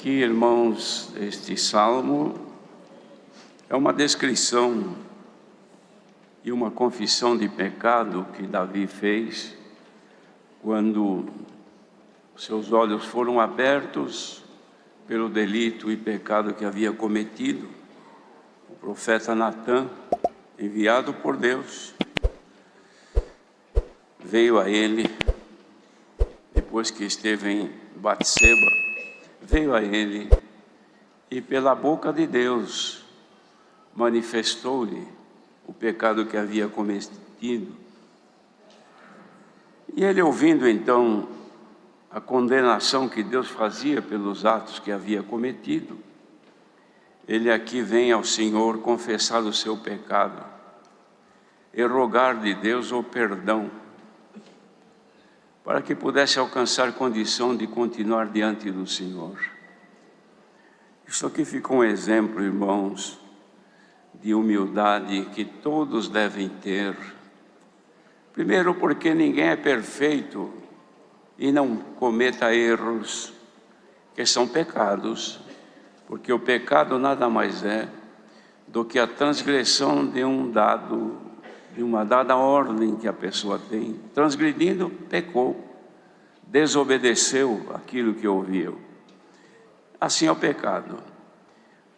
Aqui, irmãos, este salmo é uma descrição e uma confissão de pecado que Davi fez quando seus olhos foram abertos pelo delito e pecado que havia cometido. O profeta Natã, enviado por Deus, veio a ele, depois que esteve em Batseba, veio a ele e pela boca de Deus manifestou-lhe o pecado que havia cometido. E ele, ouvindo então a condenação que Deus fazia pelos atos que havia cometido, ele aqui vem ao Senhor confessar o seu pecado e rogar de Deus o perdão, para que pudesse alcançar condição de continuar diante do Senhor. Isso aqui fica um exemplo, irmãos, de humildade que todos devem ter. Primeiro, porque ninguém é perfeito e não cometa erros, que são pecados, porque o pecado nada mais é do que a transgressão de uma dada ordem que a pessoa tem. Transgredindo, pecou, desobedeceu aquilo que ouviu. Assim é o pecado.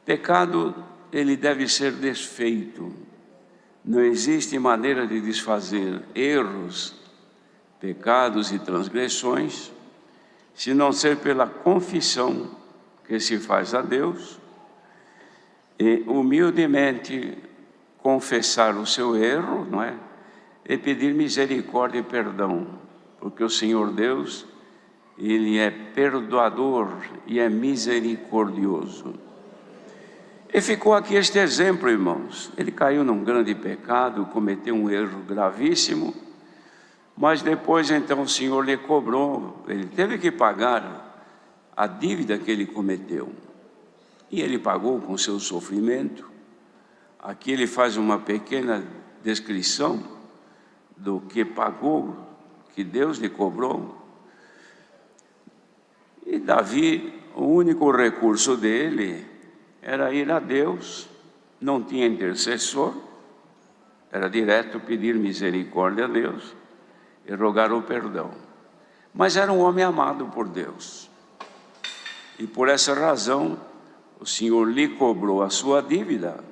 Pecado, ele deve ser desfeito. Não existe maneira de desfazer erros, pecados e transgressões, se não ser pela confissão que se faz a Deus e humildemente confessar o seu erro, não é? E pedir misericórdia e perdão, porque o Senhor Deus, Ele é perdoador e é misericordioso. E ficou aqui este exemplo, irmãos. Ele caiu num grande pecado, cometeu um erro gravíssimo, mas depois então o Senhor lhe cobrou, ele teve que pagar a dívida que ele cometeu. E ele pagou com seu sofrimento. Aqui ele faz uma pequena descrição do que pagou, que Deus lhe cobrou. E Davi, o único recurso dele era ir a Deus, não tinha intercessor, era direto pedir misericórdia a Deus e rogar o perdão. Mas era um homem amado por Deus. E por essa razão, o Senhor lhe cobrou a sua dívida.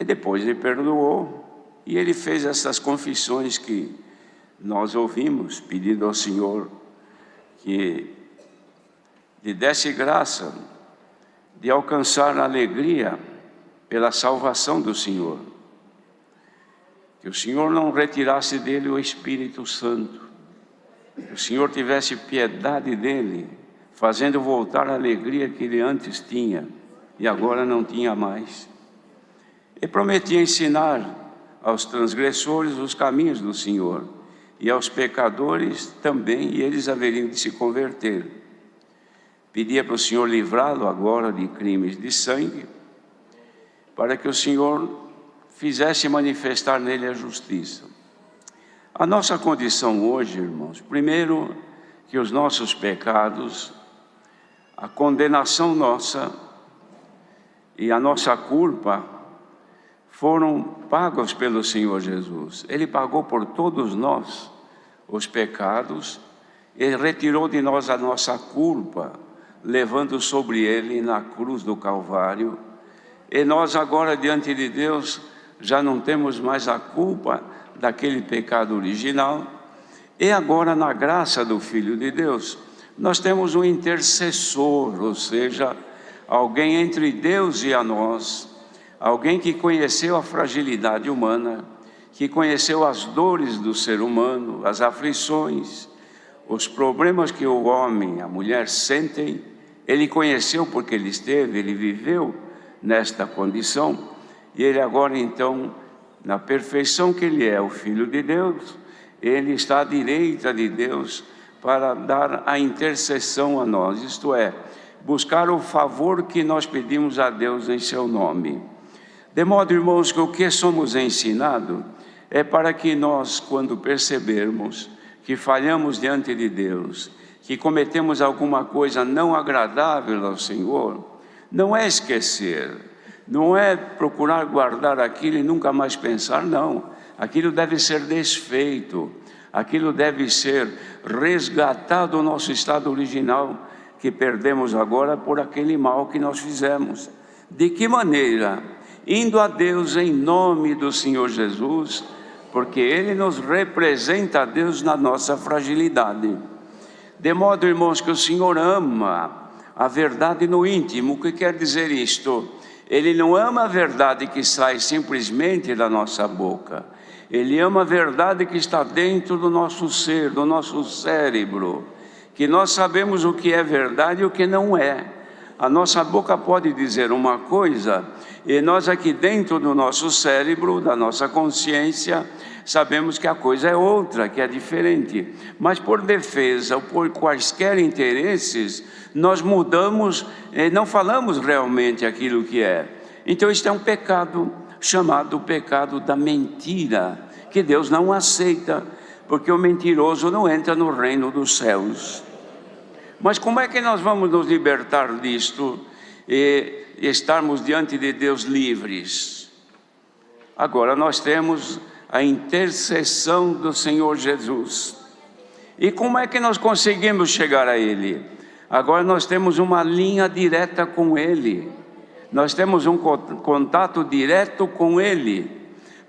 E depois ele perdoou, e ele fez essas confissões que nós ouvimos, pedindo ao Senhor que lhe desse graça de alcançar a alegria pela salvação do Senhor. Que o Senhor não retirasse dele o Espírito Santo, que o Senhor tivesse piedade dele, fazendo voltar a alegria que ele antes tinha e agora não tinha mais. E prometia ensinar aos transgressores os caminhos do Senhor, e aos pecadores também, e eles haveriam de se converter. Pedia para o Senhor livrá-lo agora de crimes de sangue, para que o Senhor fizesse manifestar nele a justiça. A nossa condição hoje, irmãos, primeiro, que os nossos pecados, a condenação nossa e a nossa culpa foram pagos pelo Senhor Jesus. Ele pagou por todos nós os pecados e retirou de nós a nossa culpa, levando sobre ele na cruz do Calvário. E nós agora diante de Deus já não temos mais a culpa daquele pecado original. E agora, na graça do Filho de Deus, nós temos um intercessor, ou seja, alguém entre Deus e a nós, alguém que conheceu a fragilidade humana, que conheceu as dores do ser humano, as aflições, os problemas que o homem, a mulher sentem. Ele conheceu porque ele esteve, ele viveu nesta condição, e ele agora então, na perfeição que ele é, o Filho de Deus, ele está à direita de Deus para dar a intercessão a nós, isto é, buscar o favor que nós pedimos a Deus em seu nome. De modo, irmãos, que o que somos ensinados é para que nós, quando percebermos que falhamos diante de Deus, que cometemos alguma coisa não agradável ao Senhor, não é esquecer, não é procurar guardar aquilo e nunca mais pensar, não. Aquilo deve ser desfeito, aquilo deve ser resgatado do nosso estado original, que perdemos agora por aquele mal que nós fizemos. De que maneira? Indo a Deus em nome do Senhor Jesus, porque Ele nos representa a Deus na nossa fragilidade. De modo, irmãos, que o Senhor ama a verdade no íntimo. O que quer dizer isto? Ele não ama a verdade que sai simplesmente da nossa boca. Ele ama a verdade que está dentro do nosso ser, do nosso cérebro, que nós sabemos o que é verdade e o que não é. A nossa boca pode dizer uma coisa, e nós aqui dentro do nosso cérebro, da nossa consciência, sabemos que a coisa é outra, que é diferente. Mas por defesa ou por quaisquer interesses, nós mudamos e não falamos realmente aquilo que é. Então isto é um pecado, chamado o pecado da mentira, que Deus não aceita, porque o mentiroso não entra no reino dos céus. Mas como é que nós vamos nos libertar disto e estarmos diante de Deus livres? Agora nós temos a intercessão do Senhor Jesus. E como é que nós conseguimos chegar a Ele? Agora nós temos uma linha direta com Ele. Nós temos um contato direto com Ele,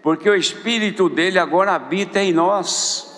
porque o Espírito dele agora habita em nós.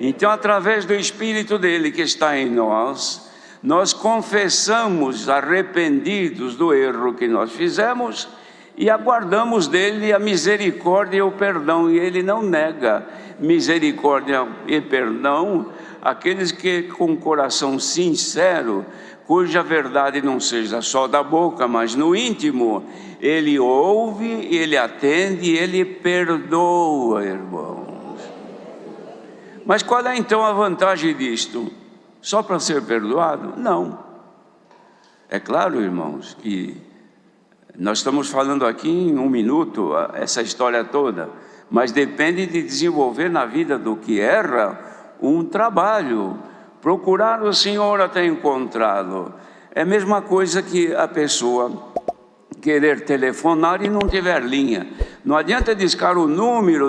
Então, através do Espírito dele que está em nós, nós confessamos arrependidos do erro que nós fizemos e aguardamos dele a misericórdia e o perdão. E ele não nega misericórdia e perdão àqueles que com coração sincero, cuja verdade não seja só da boca, mas no íntimo, ele ouve, ele atende, ele perdoa, irmãos. Mas qual é então a vantagem disto? Só para ser perdoado? Não. É claro, irmãos, que nós estamos falando aqui em um minuto essa história toda, mas depende de desenvolver na vida do que erra um trabalho, procurar o Senhor até encontrá-lo. É a mesma coisa que a pessoa querer telefonar e não tiver linha. Não adianta discar o número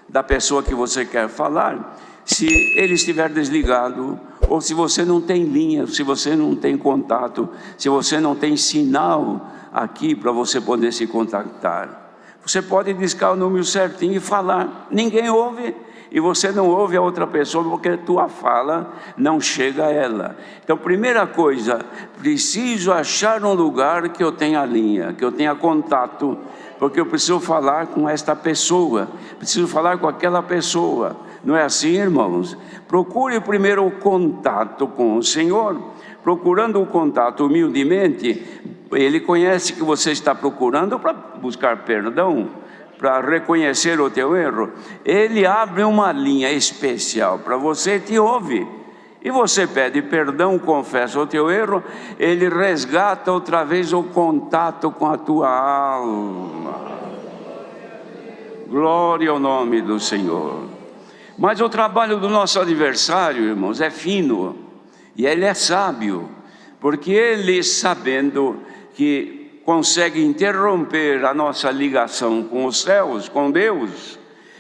da pessoa que você quer falar, se ele estiver desligado, ou se você não tem linha, se você não tem contato, se você não tem sinal aqui para você poder se contactar. Você pode discar o número certinho e falar, ninguém ouve, e você não ouve a outra pessoa, porque a tua fala não chega a ela. Então, primeira coisa, preciso achar um lugar que eu tenha linha, que eu tenha contato, porque eu preciso falar com esta pessoa, preciso falar com aquela pessoa. Não é assim, irmãos? Procure primeiro o contato com o Senhor. Procurando o contato humildemente, Ele conhece que você está procurando para buscar perdão, para reconhecer o teu erro. Ele abre uma linha especial para você, te ouve. E você pede perdão, confessa o teu erro, Ele resgata outra vez o contato com a tua alma. Glória ao nome do Senhor. Mas o trabalho do nosso adversário, irmãos, é fino, e ele é sábio, porque ele, sabendo que consegue interromper a nossa ligação com os céus, com Deus,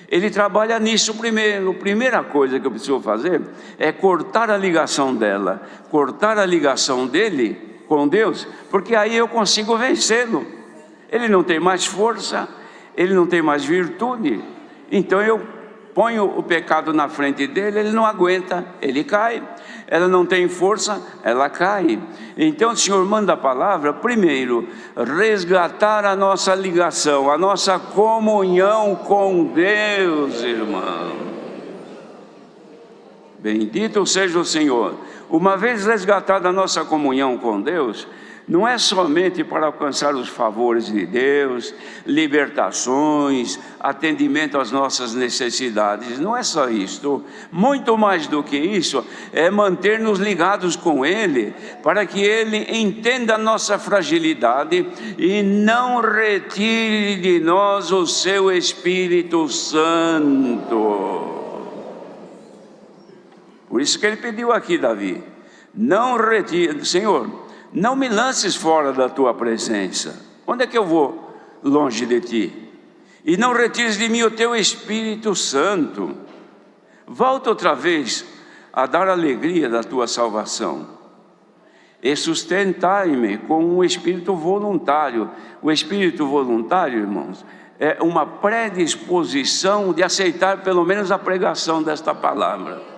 ele trabalha nisso primeiro. A primeira coisa que eu preciso fazer é cortar a ligação dela, cortar a ligação dele com Deus, porque aí eu consigo vencê-lo. Ele não tem mais força, ele não tem mais virtude, então eu ponho o pecado na frente dele, ele não aguenta, ele cai. Ela não tem força, ela cai. Então o Senhor manda a palavra, primeiro, resgatar a nossa ligação, a nossa comunhão com Deus, irmão. Bendito seja o Senhor. Uma vez resgatada a nossa comunhão com Deus, não é somente para alcançar os favores de Deus, libertações, atendimento às nossas necessidades. Não é só isto. Muito mais do que isso, é manter-nos ligados com Ele, para que Ele entenda a nossa fragilidade e não retire de nós o seu Espírito Santo. Por isso que ele pediu aqui, Davi, não retire, Senhor, não me lances fora da tua presença. Onde é que eu vou? Longe de ti. E não retires de mim o teu Espírito Santo. Volta outra vez a dar alegria da tua salvação. E sustentai-me com um espírito voluntário. O espírito voluntário, irmãos, é uma predisposição de aceitar pelo menos a pregação desta palavra.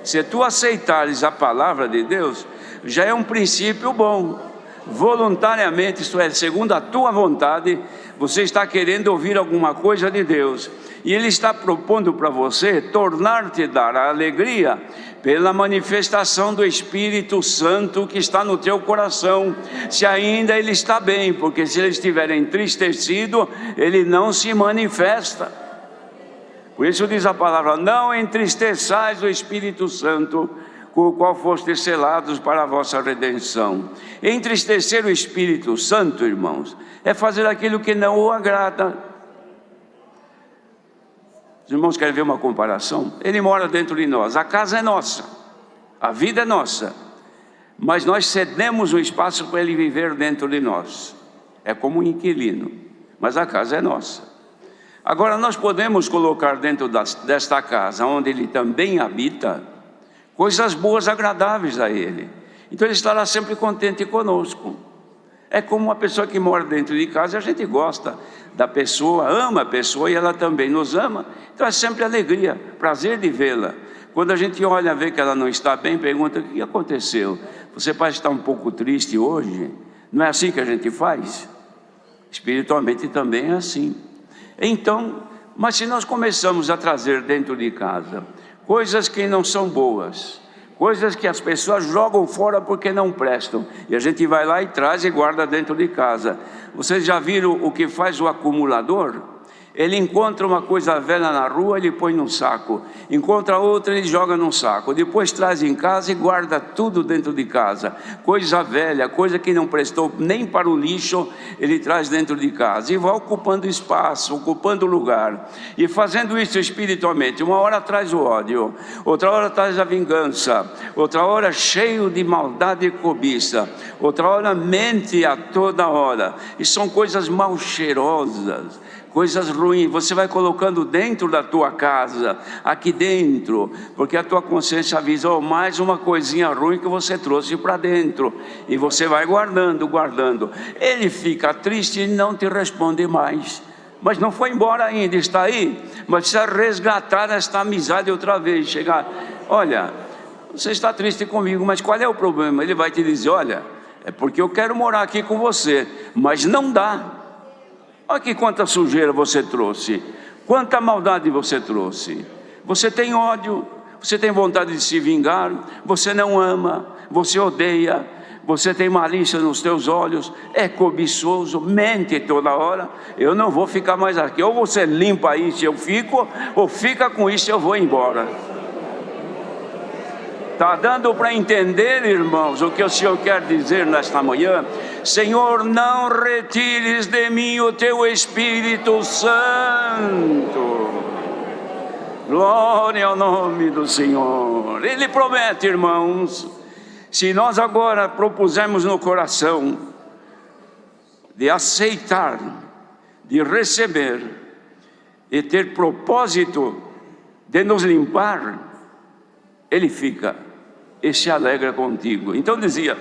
Se tu aceitares a palavra de Deus, já é um princípio bom. Voluntariamente, isto é, segundo a tua vontade, você está querendo ouvir alguma coisa de Deus, e Ele está propondo para você tornar-te dar a alegria pela manifestação do Espírito Santo que está no teu coração, se ainda ele está bem, porque se ele estiver entristecido, ele não se manifesta. Por isso diz a palavra, não entristeçais o Espírito Santo, com o qual fostes selados para a vossa redenção. Entristecer o Espírito Santo, irmãos, é fazer aquilo que não o agrada. Os irmãos querem ver uma comparação? Ele mora dentro de nós, a casa é nossa, a vida é nossa, mas nós cedemos o espaço para ele viver dentro de nós. É como um inquilino, mas a casa é nossa. Agora nós podemos colocar dentro desta casa, onde ele também habita, coisas boas, agradáveis a ele. Então ele estará sempre contente conosco. É como uma pessoa que mora dentro de casa, a gente gosta da pessoa, ama a pessoa e ela também nos ama. Então é sempre alegria, prazer de vê-la. Quando a gente olha, vê que ela não está bem, pergunta, o que aconteceu? Você parece estar um pouco triste hoje? Não é assim que a gente faz? Espiritualmente também é assim. Então, mas se nós começamos a trazer dentro de casa coisas que não são boas, coisas que as pessoas jogam fora porque não prestam, e a gente vai lá e traz e guarda dentro de casa. Vocês já viram o que faz o acumulador? Ele encontra uma coisa velha na rua, ele põe num saco, encontra outra, ele joga num saco, depois traz em casa e guarda tudo dentro de casa. Coisa velha, coisa que não prestou nem para o lixo, ele traz dentro de casa e vai ocupando espaço, ocupando lugar, e fazendo isso espiritualmente. Uma hora traz o ódio, outra hora traz a vingança, outra hora cheio de maldade e cobiça, outra hora mente a toda hora, e são coisas mal cheirosas, coisas ruins. Você vai colocando dentro da tua casa, aqui dentro, porque a tua consciência avisa, oh, mais uma coisinha ruim que você trouxe para dentro, e você vai guardando, guardando. Ele fica triste e não te responde mais, mas não foi embora ainda, está aí, mas precisa resgatar esta amizade outra vez, chegar, olha, você está triste comigo, mas qual é o problema? Ele vai te dizer, olha, é porque eu quero morar aqui com você, mas não dá. Olha aqui quanta sujeira você trouxe, quanta maldade você trouxe. Você tem ódio, você tem vontade de se vingar, você não ama, você odeia, você tem malícia nos teus olhos, é cobiçoso, mente toda hora. Eu não vou ficar mais aqui, ou você limpa isso eu fico, ou fica com isso eu vou embora. Está dando para entender, irmãos, o que o Senhor quer dizer nesta manhã? Senhor, não retires de mim o teu Espírito Santo. Glória ao nome do Senhor. Ele promete, irmãos, se nós agora propusermos no coração de aceitar, de receber e ter propósito de nos limpar, Ele fica e se alegra contigo. Então dizia,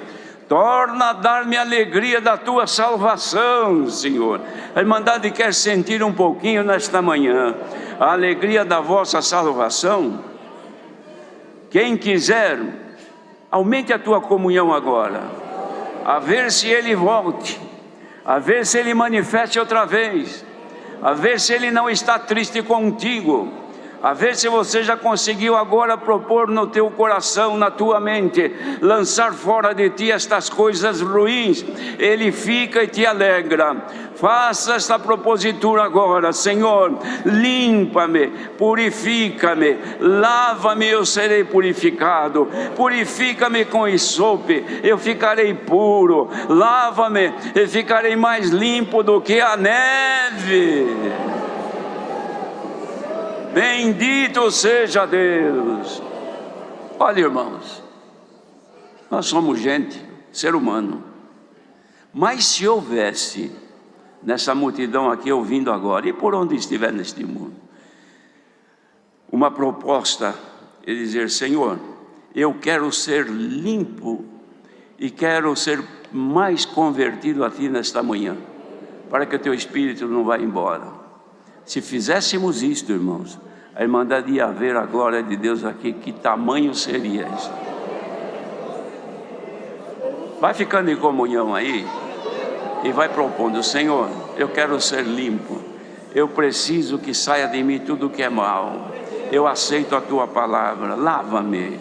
torna a dar-me a alegria da tua salvação, Senhor. A Irmandade quer sentir um pouquinho nesta manhã a alegria da vossa salvação. Quem quiser, aumente a tua comunhão agora, a ver se Ele volte, a ver se Ele manifeste outra vez, a ver se Ele não está triste contigo, a ver se você já conseguiu agora propor no teu coração, na tua mente, lançar fora de ti estas coisas ruins. Ele fica e te alegra. Faça esta propositura agora, Senhor, limpa-me, purifica-me, lava-me, eu serei purificado, purifica-me com isope, eu ficarei puro, lava-me e ficarei mais limpo do que a neve. Bendito seja Deus. Olha, irmãos, nós somos gente, ser humano, mas se houvesse nessa multidão aqui ouvindo agora, e por onde estiver neste mundo, uma proposta de dizer: Senhor, eu quero ser limpo e quero ser mais convertido a Ti nesta manhã, para que o Teu Espírito não vá embora. Se fizéssemos isto, irmãos, a Irmandade ia ver a glória de Deus aqui. Que tamanho seria isso? Vai ficando em comunhão aí e vai propondo: Senhor, eu quero ser limpo, eu preciso que saia de mim tudo que é mal, eu aceito a Tua palavra, lava-me,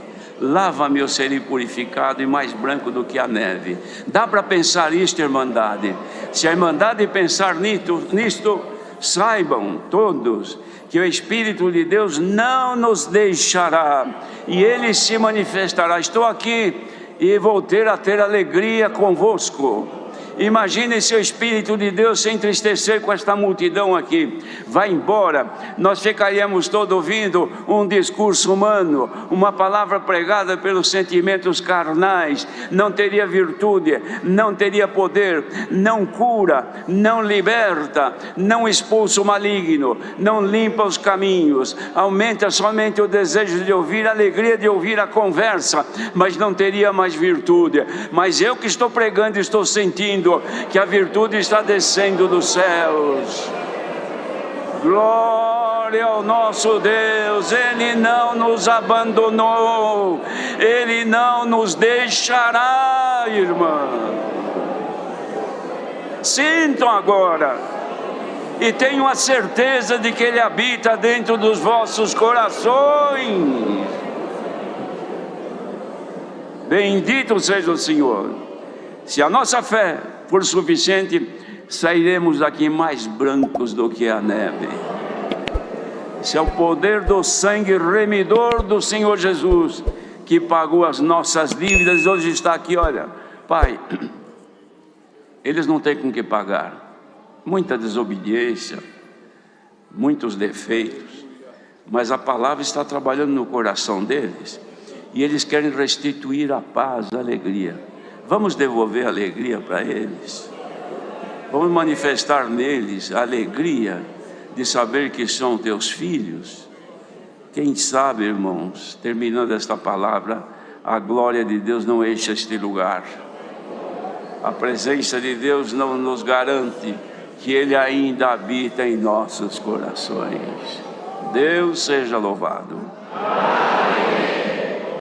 eu serei purificado e mais branco do que a neve. Dá para pensar isto, Irmandade? Se a Irmandade pensar nisto, saibam todos que o Espírito de Deus não nos deixará e Ele se manifestará. Estou aqui e vou ter alegria convosco. Imagine se o Espírito de Deus se entristecer com esta multidão aqui. Vai embora, nós ficaríamos todos ouvindo um discurso humano, uma palavra pregada pelos sentimentos carnais. Não teria virtude, não teria poder, não cura, não liberta, não expulsa o maligno, não limpa os caminhos, aumenta somente o desejo de ouvir, a alegria de ouvir a conversa, mas não teria mais virtude. Mas eu que estou pregando, estou sentindo que a virtude está descendo dos céus. Glória ao nosso Deus, Ele não nos abandonou, Ele não nos deixará, irmã. Sintam agora e tenham a certeza de que Ele habita dentro dos vossos corações. Bendito seja o Senhor. Se a nossa fé for suficiente, sairemos daqui mais brancos do que a neve. Se é o poder do sangue remidor do Senhor Jesus, que pagou as nossas dívidas, hoje está aqui. Olha, Pai, eles não têm com que pagar, muita desobediência, muitos defeitos, mas a palavra está trabalhando no coração deles, e eles querem restituir a paz, a alegria. Vamos devolver a alegria para eles. Vamos manifestar neles a alegria de saber que são teus filhos. Quem sabe, irmãos, terminando esta palavra, a glória de Deus não enche este lugar. A presença de Deus não nos garante que Ele ainda habita em nossos corações. Deus seja louvado.